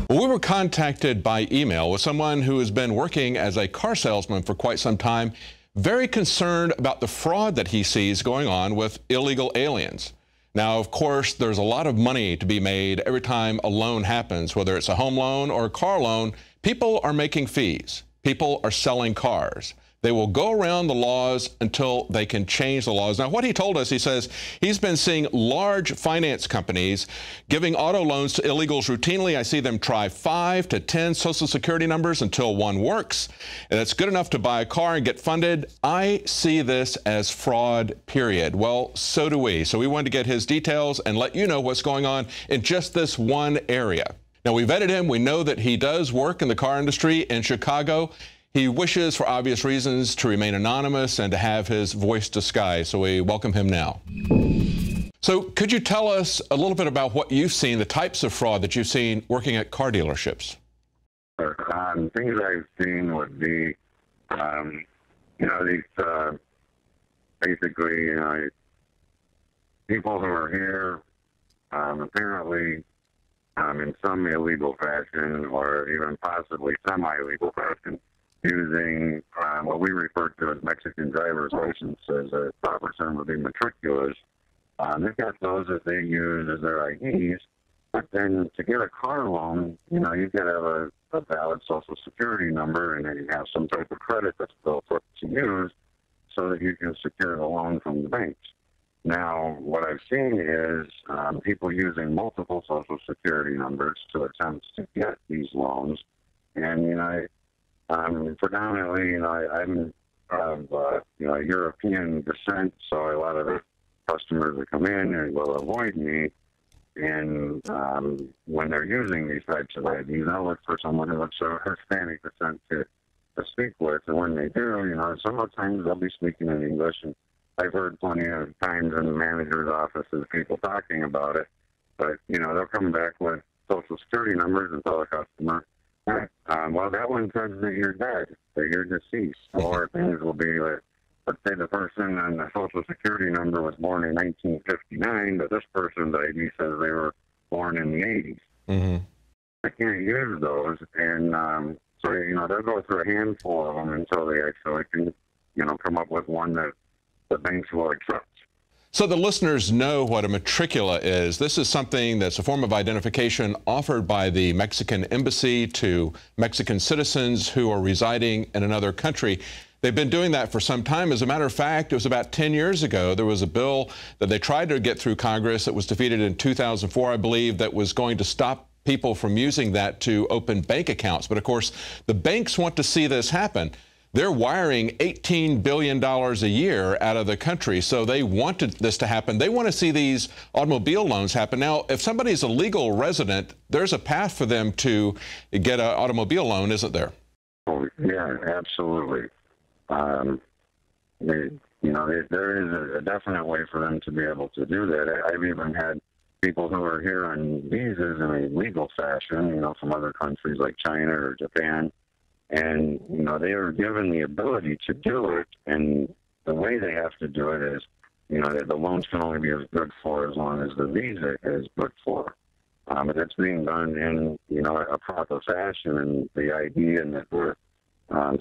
Well, we were contacted by email with someone who has been working as a car salesman for quite some time, very concerned about the fraud that he sees going on with illegal aliens. Now, of course, there's a lot of money to be made every time a loan happens, whether it's a home loan or a car loan. People are making fees. People are selling cars. They will go around the laws until they can change the laws. Now, what he told us, he says he's been seeing large finance companies giving auto loans to illegals routinely. I see them try 5 to 10 Social Security numbers until one works, and it's good enough to buy a car and get funded. I see this as fraud, period. Well, so do we. So we wanted to get his details and let you know what's going on in just this one area. Now, we vetted him. We know that he does work in the car industry in Chicago. He wishes, for obvious reasons, to remain anonymous and to have his voice disguised, so we welcome him now. So could you tell us a little bit about what you've seen, the types of fraud that you've seen working at car dealerships? Things I've seen would be, these basically, people who are here apparently in some illegal fashion or even possibly semi-illegal fashion, using what we refer to as Mexican driver's license, as a proper term would be matriculas. They've got those that they use as their IDs, but then to get a car loan, you've got to have a valid Social Security number, and then you have some type of credit that's built up to use so that you can secure the loan from the banks. Now, what I've seen is people using multiple Social Security numbers to attempt to get these loans, and predominantly, I'm of European descent, so a lot of the customers that come in and will avoid me. And when they're using these types of IDs, I'll look for someone who looks of Hispanic descent to speak with. And when they do, sometimes they'll be speaking in English. And I've heard plenty of times in the manager's offices people talking about it. But, they'll come back with Social Security numbers and tell the customer, well, that one says that you're dead, that you're deceased. Or things will be like, let's say the person on the Social Security number was born in 1959, but this person's ID says they were born in the 80s. Mm-hmm. I can't use those, and so they'll go through a handful of them until they actually can, come up with one that the banks will accept. So the listeners know what a matricula is. This is something that's a form of identification offered by the Mexican embassy to Mexican citizens who are residing in another country. They've been doing that for some time. As a matter of fact, it was about 10 years ago, there was a bill that they tried to get through Congress that was defeated in 2004, I believe, that was going to stop people from using that to open bank accounts. But of course, the banks want to see this happen. They're wiring $18 billion a year out of the country, so they wanted this to happen. They want to see these automobile loans happen. Now, if somebody's a legal resident, there's a path for them to get an automobile loan, isn't there? Oh, yeah, absolutely. There is a definite way for them to be able to do that. I've even had people who are here on visas in a legal fashion, from other countries like China or Japan. And, they are given the ability to do it, and the way they have to do it is, the loans can only be as good for as long as the visa is good for. But it's being done in, a proper fashion, and the ID and the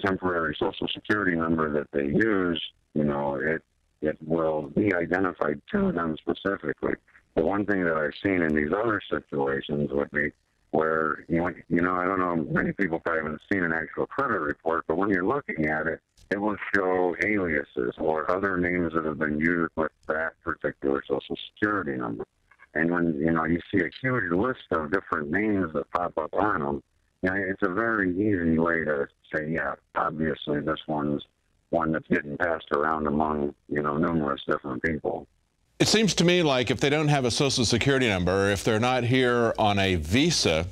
temporary Social Security number that they use, it will be identified to them specifically. The one thing that I've seen in these other situations would be where, I don't know, many people probably haven't seen an actual credit report, but when you're looking at it, it will show aliases or other names that have been used with that particular Social Security number. And when, you see a huge list of different names that pop up on them, it's a very easy way to say, yeah, obviously this one's one that's getting passed around among, numerous different people. It seems to me like if they don't have a Social Security number, if they're not here on a visa,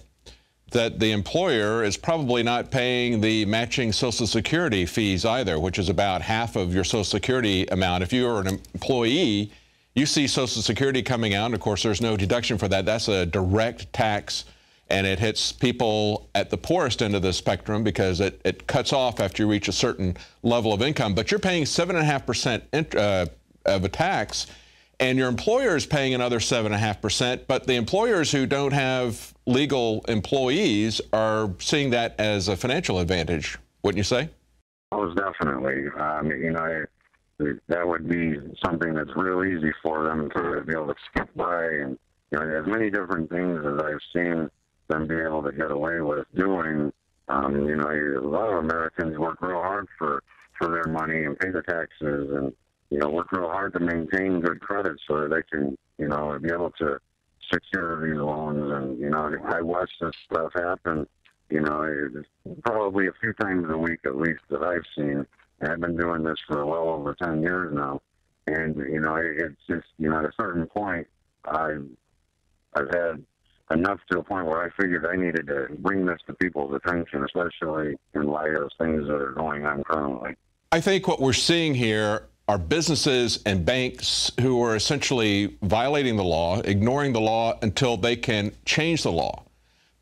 that the employer is probably not paying the matching Social Security fees either, which is about half of your Social Security amount. If you are an employee, you see Social Security coming out, and of course there's no deduction for that. That's a direct tax, and it hits people at the poorest end of the spectrum because it cuts off after you reach a certain level of income. But you're paying 7.5% of a tax, and your employer is paying another 7.5%, but the employers who don't have legal employees are seeing that as a financial advantage, wouldn't you say? Most definitely. That would be something that's real easy for them to be able to skip by. And, there's many different things that I've seen them be able to get away with doing. A lot of Americans work real hard for their money and pay the taxes and, work real hard to maintain good credit so that they can, be able to secure these loans. And, I watch this stuff happen, probably a few times a week at least that I've seen. And I've been doing this for well over 10 years now. And, it's just, at a certain point, I've had enough to a point where I figured I needed to bring this to people's attention, especially in light of things that are going on currently. I think what we're seeing here are businesses and banks who are essentially violating the law, ignoring the law until they can change the law.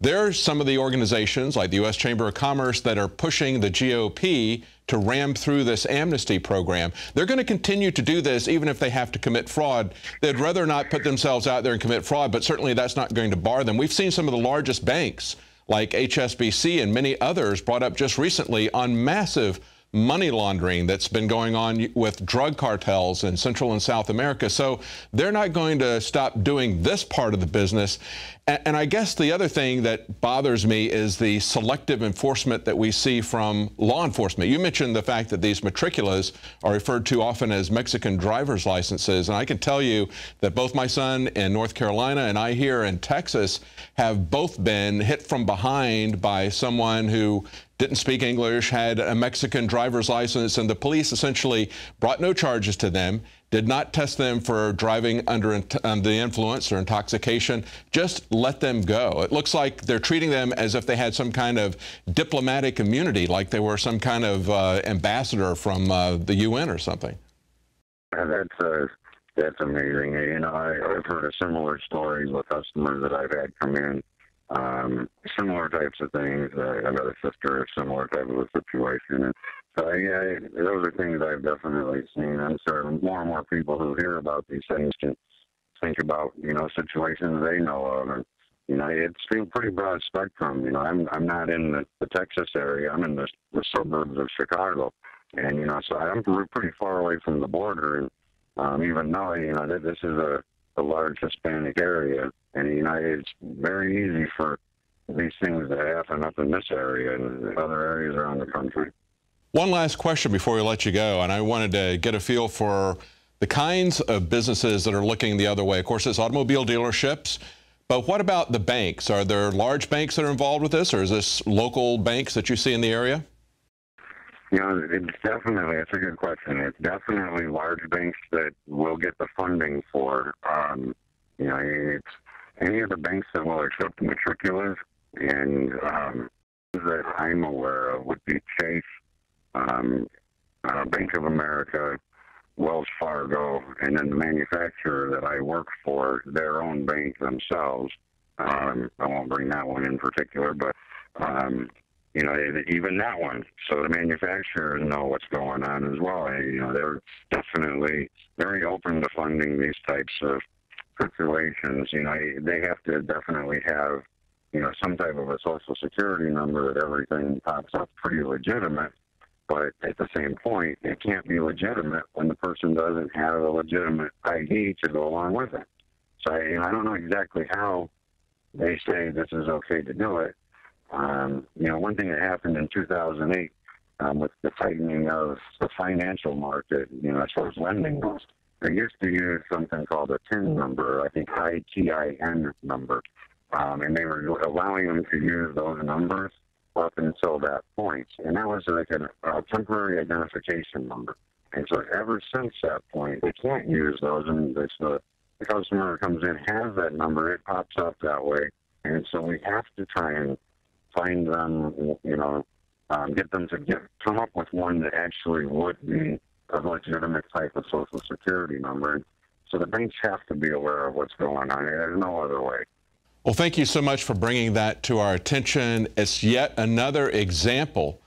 There's some of the organizations like the U.S. Chamber of Commerce that are pushing the GOP to ram through this amnesty program. They're going to continue to do this even if they have to commit fraud. They'd rather not put themselves out there and commit fraud, but certainly that's not going to bar them. We've seen some of the largest banks like HSBC and many others brought up just recently on massive money laundering that's been going on with drug cartels in Central and South America. So they're not going to stop doing this part of the business. And I guess the other thing that bothers me is the selective enforcement that we see from law enforcement. You mentioned the fact that these matriculas are referred to often as Mexican driver's licenses. And I can tell you that both my son in North Carolina and I here in Texas have both been hit from behind by someone who didn't speak English, had a Mexican driver's license, and the police essentially brought no charges to them, did not test them for driving under the influence or intoxication, just let them go. It looks like they're treating them as if they had some kind of diplomatic immunity, like they were some kind of ambassador from the UN or something. That's amazing. I've heard of similar stories with customers that I've had come in. Similar types of things. I've got a sister, a similar type of a situation. And so, those are things I've definitely seen. I'm sure more and more people who hear about these things can think about, situations they know of. And, it's been pretty broad spectrum. I'm not in the Texas area. I'm in the suburbs of Chicago. And, so I'm pretty far away from the border. And even though, this is a large Hispanic area, and it's very easy for these things to happen up in this area and other areas around the country. One last question before we let you go, and I wanted to get a feel for the kinds of businesses that are looking the other way. Of course, it's automobile dealerships, but what about the banks? Are there large banks that are involved with this, or is this local banks that you see in the area? It's a good question. It's definitely large banks that will get the funding for, it's any of the banks that will accept matriculars, and that I'm aware of would be Chase, Bank of America, Wells Fargo, and then the manufacturer that I work for, their own bank themselves. I won't bring that one in particular, but even that one. So the manufacturers know what's going on as well. They're definitely very open to funding these types of situations. They have to definitely have, some type of a social security number that everything pops up pretty legitimate. But at the same point, it can't be legitimate when the person doesn't have a legitimate ID to go along with it. So I don't know exactly how they say this is okay to do it. One thing that happened in 2008 with the tightening of the financial market, as far as lending goes, they used to use something called a TIN number, I think ITIN number, and they were allowing them to use those numbers up until that point. And that was like a temporary identification number. And so ever since that point, they can't use those. And the customer comes in, has that number, it pops up that way. And so we have to try and find them, get them to come up with one that actually would be a legitimate type of social security number. So the banks have to be aware of what's going on. There's no other way. Well, thank you so much for bringing that to our attention. It's yet another example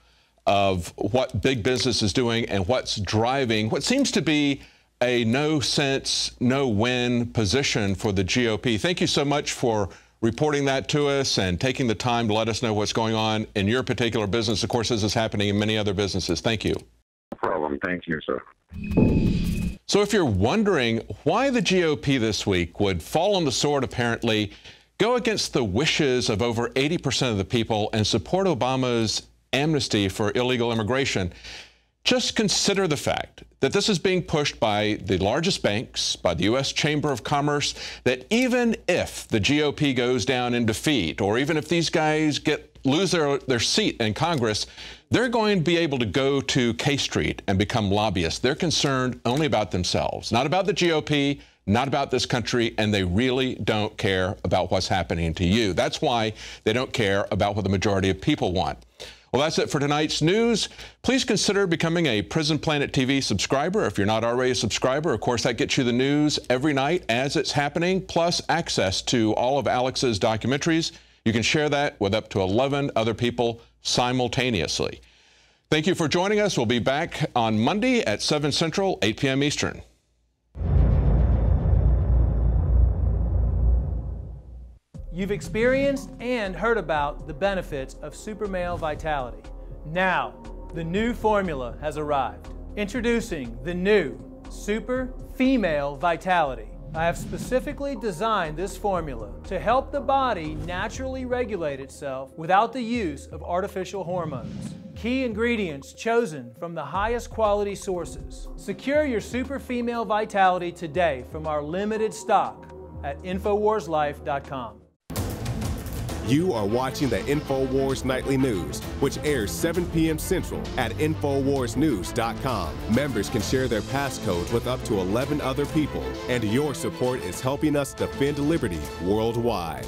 of what big business is doing and what's driving what seems to be a no-sense, no-win position for the GOP. Thank you so much for reporting that to us and taking the time to let us know what's going on in your particular business. Of course, this is happening in many other businesses. Thank you. No problem. Thank you, sir. So if you're wondering why the GOP this week would fall on the sword, apparently, go against the wishes of over 80% of the people and support Obama's amnesty for illegal immigration, just consider the fact that this is being pushed by the largest banks, by the U.S. Chamber of Commerce, that even if the GOP goes down in defeat, or even if these guys lose their seat in Congress, they're going to be able to go to K Street and become lobbyists. They're concerned only about themselves, not about the GOP, not about this country, and they really don't care about what's happening to you. That's why they don't care about what the majority of people want. Well, that's it for tonight's news. Please consider becoming a Prison Planet TV subscriber if you're not already a subscriber. Of course, that gets you the news every night as it's happening, plus access to all of Alex's documentaries. You can share that with up to 11 other people simultaneously. Thank you for joining us. We'll be back on Monday at 7 Central, 8 p.m. Eastern. You've experienced and heard about the benefits of Super Male Vitality. Now, the new formula has arrived. Introducing the new Super Female Vitality. I have specifically designed this formula to help the body naturally regulate itself without the use of artificial hormones. Key ingredients chosen from the highest quality sources. Secure your Super Female Vitality today from our limited stock at InfoWarsLife.com. You are watching the InfoWars Nightly News, which airs 7 p.m. Central at InfoWarsNews.com. Members can share their passcodes with up to 11 other people, and your support is helping us defend liberty worldwide.